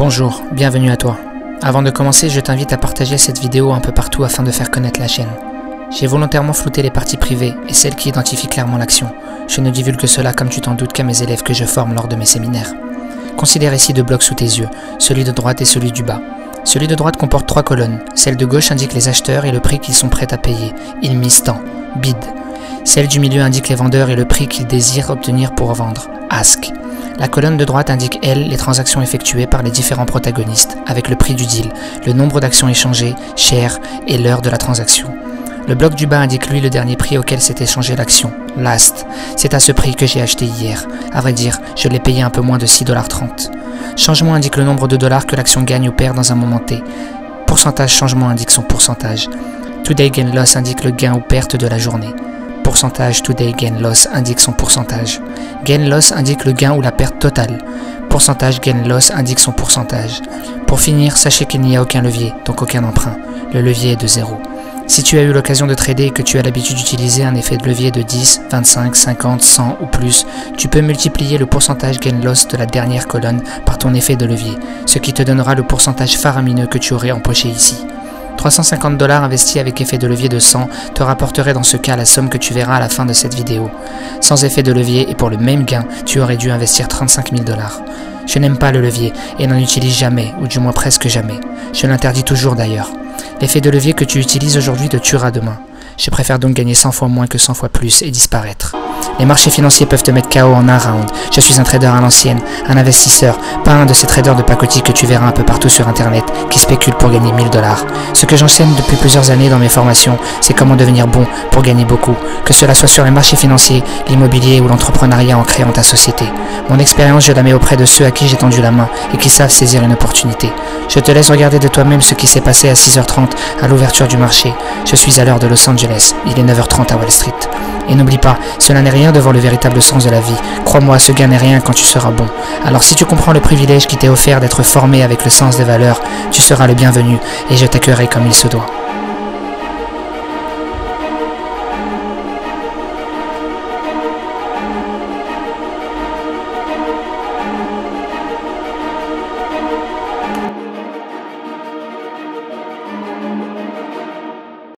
Bonjour, bienvenue à toi. Avant de commencer, je t'invite à partager cette vidéo un peu partout afin de faire connaître la chaîne. J'ai volontairement flouté les parties privées et celles qui identifient clairement l'action. Je ne divulgue cela, comme tu t'en doutes, qu'à mes élèves que je forme lors de mes séminaires. Considère ici deux blocs sous tes yeux, celui de droite et celui du bas. Celui de droite comporte 3 colonnes. Celle de gauche indique les acheteurs et le prix qu'ils sont prêts à payer. Ils misent tant. Bid. Celle du milieu indique les vendeurs et le prix qu'ils désirent obtenir pour vendre. Ask. La colonne de droite indique, elle, les transactions effectuées par les différents protagonistes, avec le prix du deal, le nombre d'actions échangées, share et l'heure de la transaction. Le bloc du bas indique lui le dernier prix auquel s'est échangée l'action, last. C'est à ce prix que j'ai acheté hier. À vrai dire, je l'ai payé un peu moins de 6,30 $. Changement indique le nombre de dollars que l'action gagne ou perd dans un moment T. Pourcentage changement indique son pourcentage. Today gain loss indique le gain ou perte de la journée. Pourcentage today gain loss indique son pourcentage. Gain loss indique le gain ou la perte totale. Pourcentage gain loss indique son pourcentage. Pour finir, sachez qu'il n'y a aucun levier, donc aucun emprunt. Le levier est de 0. Si tu as eu l'occasion de trader et que tu as l'habitude d'utiliser un effet de levier de 10, 25, 50, 100 ou plus, tu peux multiplier le pourcentage gain loss de la dernière colonne par ton effet de levier, ce qui te donnera le pourcentage faramineux que tu aurais empoché ici. 350 $ investis avec effet de levier de 100 te rapporterait dans ce cas la somme que tu verras à la fin de cette vidéo. Sans effet de levier et pour le même gain, tu aurais dû investir 35 000 $. Je n'aime pas le levier et n'en utilise jamais, ou du moins presque jamais. Je l'interdis toujours d'ailleurs. L'effet de levier que tu utilises aujourd'hui te tuera demain. Je préfère donc gagner 100 fois moins que 100 fois plus et disparaître. Les marchés financiers peuvent te mettre KO en un round. Je suis un trader à l'ancienne, un investisseur, pas un de ces traders de pacotille que tu verras un peu partout sur internet, qui spéculent pour gagner 1000 $. Ce que j'enseigne depuis plusieurs années dans mes formations, c'est comment devenir bon pour gagner beaucoup, que cela soit sur les marchés financiers, l'immobilier ou l'entrepreneuriat en créant ta société. Mon expérience, je la mets auprès de ceux à qui j'ai tendu la main et qui savent saisir une opportunité. Je te laisse regarder de toi-même ce qui s'est passé à 6h30 à l'ouverture du marché. Je suis à l'heure de Los Angeles, il est 9h30 à Wall Street. Et n'oublie pas, cela n'est rien devant le véritable sens de la vie. Crois-moi, ce gain n'est rien quand tu seras bon. Alors si tu comprends le privilège qui t'est offert d'être formé avec le sens des valeurs, tu seras le bienvenu et je t'accueillerai comme il se doit.